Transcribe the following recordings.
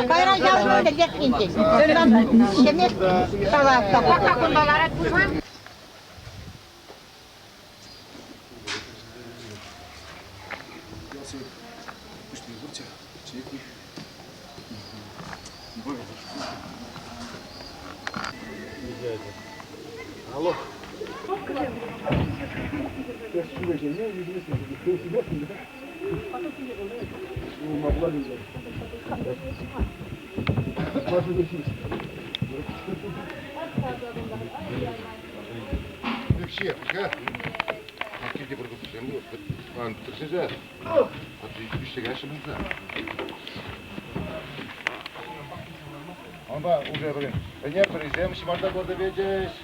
Kayran yavruğuyla geçkince. Şimdi sokak kundalara tutmam. Алло. Вообще, как? Aktivite produksiyonu antrenör. Atıyor işte gerçekten. Ama уже блин. Нет, призем, шмарда года ведешь.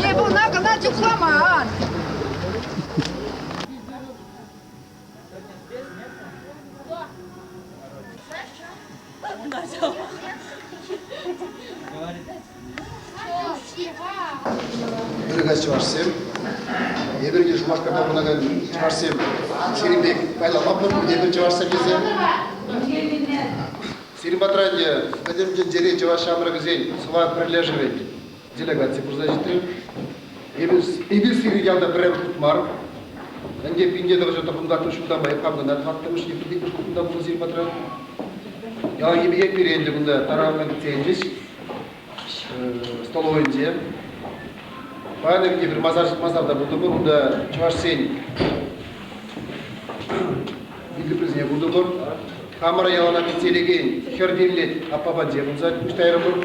Не, был на чухломан. Бірігіз чывашсем, ебірге жұмашқарда бұнаған чывашсем, Серимбек байлап бұр, ебір чывашса кезем. Серим Батранде, Вадимден Дере чываш амрагызен, сува прилеживет, делегация бурзажитрим. Ебір Серим ялда прям тұтмар. Әнде пинде дұржа тұқымдатын шудан байып қамғынат, фактымыш ебірдек бір құқында бұл Серим Батран. Яла ебек беренде бұнда тарағымен теңжес, столовойнде. Бәлірге бір мазарда бұлды бұр, бұнда чывашсен білгі президент бұлды бұр. Камара ялана кетелеген хердерлет апаба де бұлза күштайры бұр.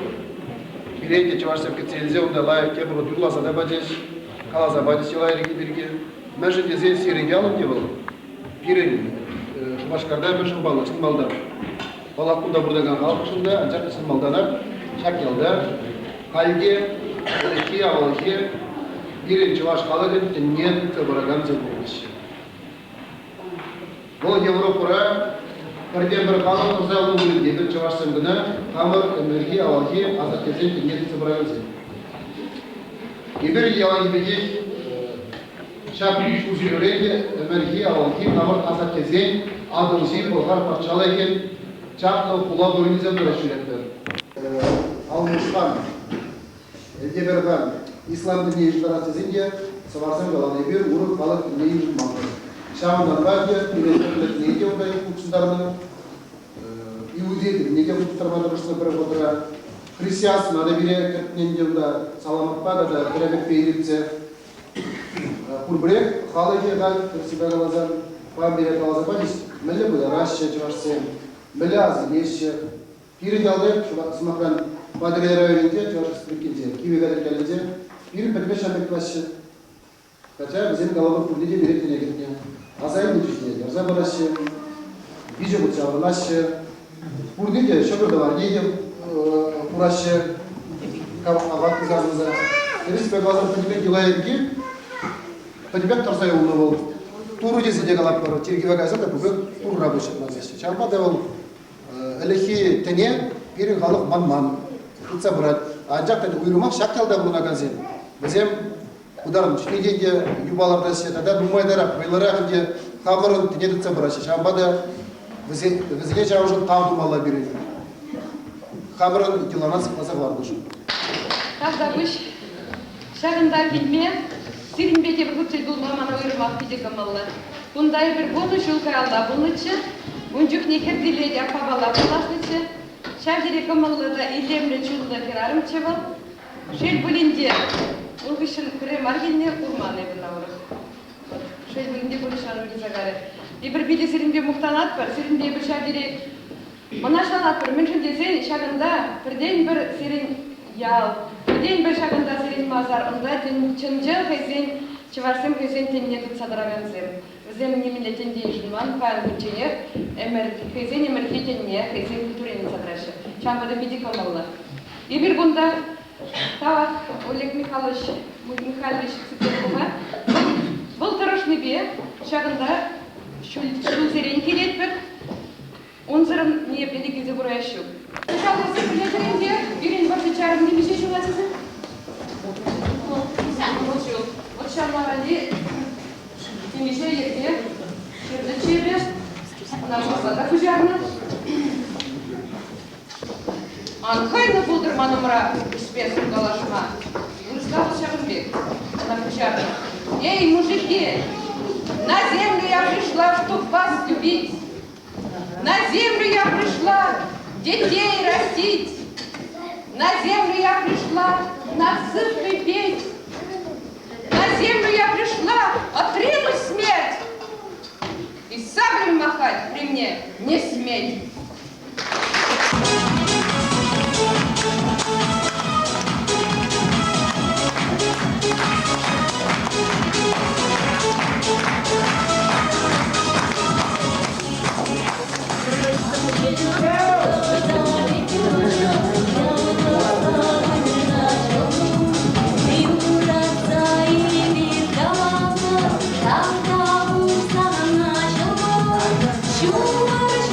Бірейде чывашсен кетелезе, бұнда лайық кемірі дұрласа да бәдеш, қалаза бәдеш елайрығы берге. Мәжінде зен серен ялым де бұл. Бірін Шумашқарда мәжін балы, сынмалда. Балақ бұнда бұрдаған халық ұшында, анчақ сынмалданар, шак ялда, қалге, әліке, авалге, Birinin çuvaş kalıgın tünyen tıbırıgan zıbılmış. Bu Evropa'ra birden bir kalıg kızağlı ülke bir çuvaş sımgına kamır, enerji, avaki, azat kesin tünyen tıbırıgan zıbılmış. İbir yalan gibi şap şuzi öğrenci, enerji, avaki, kamır, azat kesin adım zil, bulgar parçalayken çaplı kula boyunca bir şüretler. Almışkan, Egebergan, İslam dini işbirliğinde savaşın kalanı bir grup kalıp neyin mantığı. Şam'dan başka üniversiteler neydi orada kursunlarını, İhudi neydi kursunlarını başına bıraktılar. Hristiyan nada bile kırkınında salamatpada da kremik peynirse kurbre halıcı gal kırsibe galazan pambire galazan badis melle bu raşçı çarşı melle az neşe piri daldı şu smakran badrelere öğrenince çarşı sprikince kivi kadar gelince bir betbeş amek başı kaça bizim galaba kurdice bir etine gitti azayın düşünüyor yazan baraşı bize bu çağrılaşı kurdice şöyle var neydi Burası kavat kızarımıza. Terus pegawai pendidik juga ki, pendidik tersaya ulu. Turu jadi jaga lapor. Ciri kita kaya tu bukan turu rabu sebenarnya. Siapa deval elehi tenya piring haluk man. Kita berat. Ancak tadi uyumak şakal da gunakan sen. Bizim udarım. Şimdi dia yuvalarda siyata dumay dara. Baylara dia kamarın tenya tutsa berat. Siapa da bizim çavuşun tam dumalla biri. Kamerun yılana sıkmasa vardır. Kazdamış, şahında filmi, Sirinbek'e bir hüccel bulmamana uyurmak bizi kamalı. Bunday bir bunu şulkayalda bunun için, uncuk nekir dileyde akabala bulaşın için, şahdiri kamalı da ilemle çulda kirarım çeval, şel bulunca, ulgışın krem arginle kurmanı evine uğruk. Şel bulunca buluşanı bize gari. Bir bide Sirinbek muhtanat var, Sirinbek bir şahdiri Manashtalat bir mümkün desen şagında birden bir serin yal, birden bir şagında serin mazar onda çınca hezen çıvarsam hezen temine tutsadıragan zer. Bizim milletin değişimden falan bütçeye emer hezen emer fiteniye hezen kültürünün sadraşı. Şambada bidik olmalı. Bir bunda Так, Олег Михайлович Цыпленкова. Был торошный бе, шагында шул зерен келетпек. Он зырын не бедекензе бураящу. Сначала сыпылезеренде, бирен барды чарым немесе шуласызы. Вот шамлагали немесе ерде, шерді чебе, она шулса да күжарны. Анхайны булдырманымра испенсім галашма. Ұрыстағы Шағынбек, она күжарны. Эй, мужики, на землю я пришла, чтоб вас любить. На землю я пришла детей растить. На землю я пришла на цифры петь. На землю я пришла отринуть смерть. И саблей махать при мне не сметь. Чуваш,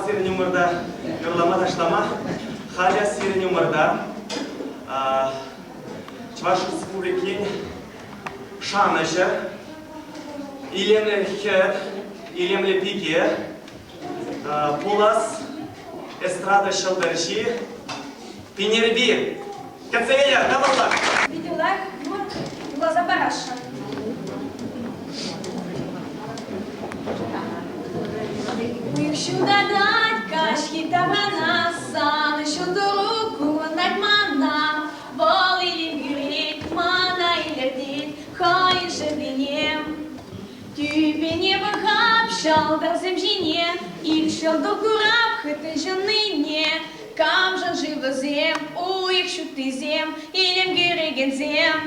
сирен юморда, гырлама ташлама, халя сирен юморда, Чувашской республики, Шаныжы, Илемле Хер, Илемле Пике, Пулас, Эстрада Шалдарши, Пинерби, Кацея, Тавалак. Видела глаза бараша. Uyuşu dadat kaşki tabana san şu doruku nagmana vol ilim gürit mana iledit khay jebenem Тюбене вахап шал да земжине и шел до кураб хэты женыне кам жан живо зем уих шуты зем илем гереген зем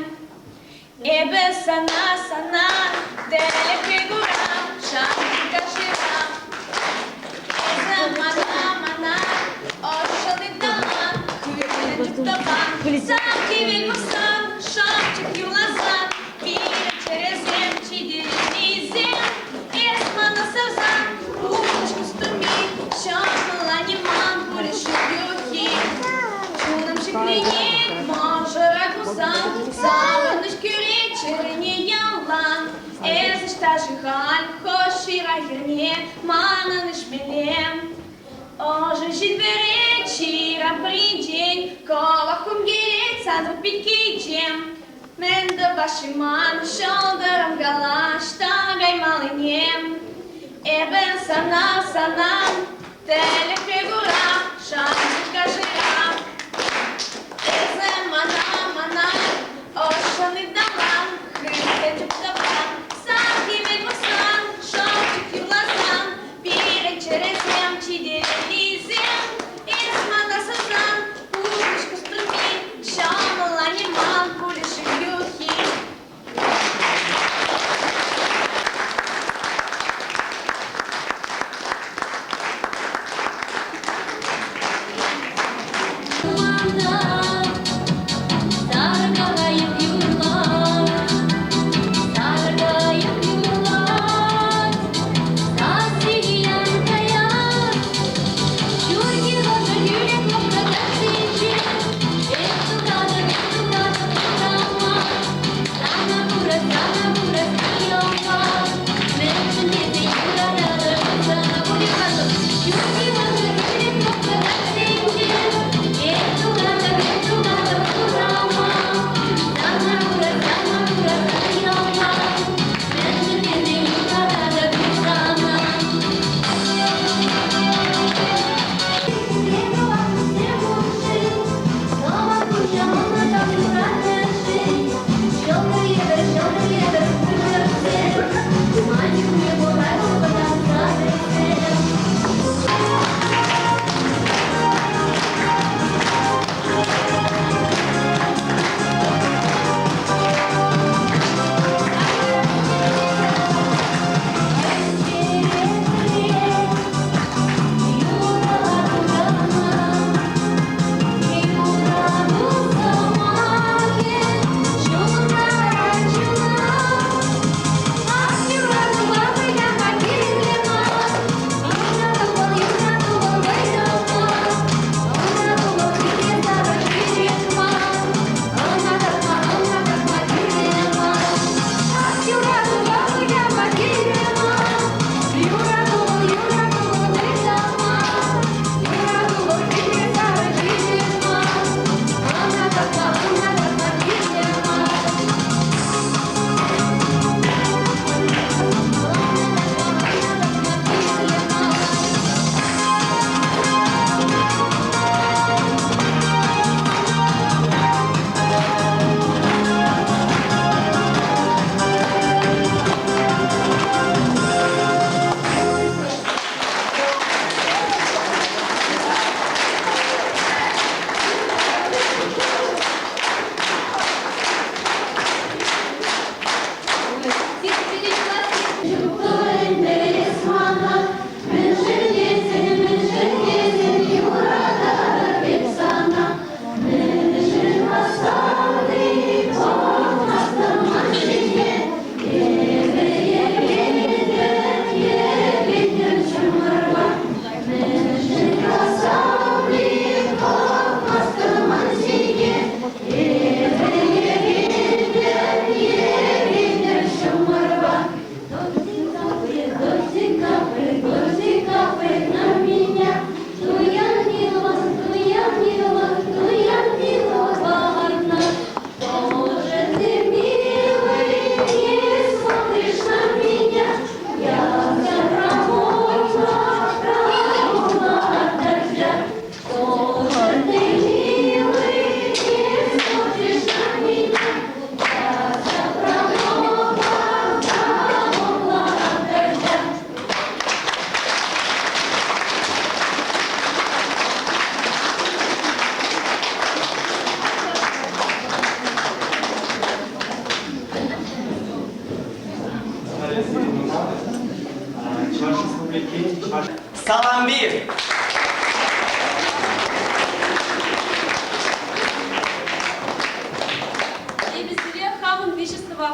Эбе сана сана деле фигура шанти кашира Mana mana oşalı dalan Kuyruğunu tuttaban Sağ kivil basan Şapçık yulazan Bir çerezem Çidirinizem Esmana sazan Uğuş kustumi Şamıla неман Пулеши юхи Шунам шикленет Можерак мусан Саваныш кюрет Черене ялан Эзыш тажихаль Хошира херне Мананыш менем Оже жидберет Шира придень Колакум герет Саду пикичем Менда башиман Шолдарам галаш Тагай малынем Эбен санам санам Теле фигура Шанчика жира Эзе мана мана Ошаны далан Хрипте тюктабан Сам кивель басан Шолчик юласан Пире черезем Чиделизем Эсмана сазан Пушка струми Шамала неман Пулеши юхи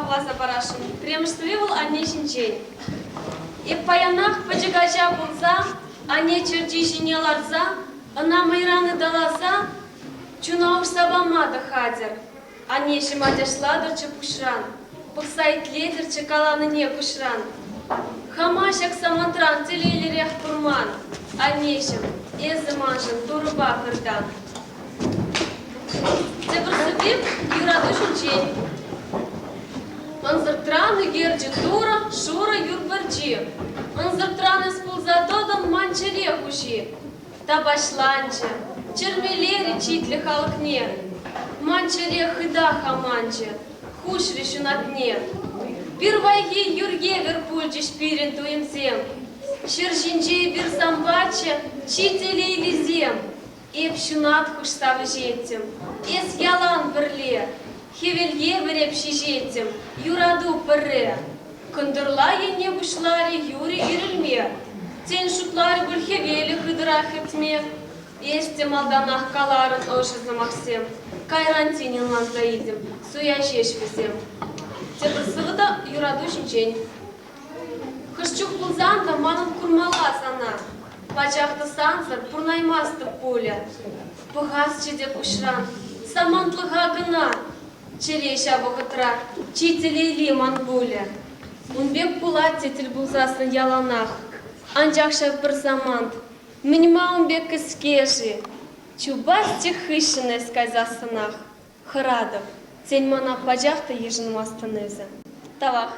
Павласа барашын, премштве был аннешін жен. И паянах пачыгача булса, анне чердишіне ларса, ана майраны даласа, чунауш сабамады хадер. Аннеші мадяшладырчы пушран, пылсайт ледерчы каланыне пушран. Хамашак самантран телейлерек пурман, аннешім, эзі манжын турыба кырдан. Цебрсыбип юрадышын жен. Анзыртраны герджи тура, шура юрбарджи. Анзыртраны спулза додан манчере хужи. Табашланче, чермелери читлі халкне. Манчере хыда хаманче, хуш решу на дне. Первайги юргевер пульджиш пирен туемзем. Шержинджей бир самбаче, чители лизем. Эпшунат хуш ставы жеттем, эс ялан бірле. Хевелье вереп шижеттем, юраду пырре. Кындырла ене бушлари юри ирілме. Тен шутлари бұл хевелі хыдыра хетме. Естем алданах каларын ошызы максем. Кайрантинин ланзаидем, суя жешвезем. Тепрсывыда юраду жинчень. Хышчук пулзанда манын курмала сана. Пачахты сансыр пурнаймасты пуля. Пыхас чеде пушран, самантлыға гына. Череша бұғытра, чителей лиман буля. Унбек пулат тетіл бұлзасын яланах. Анжақша бір замант, мініма унбек кіскеші. Чубас тихышын эскайзасынах. Хырадов, сен мана пачахты ежін мастынызы. Тавах.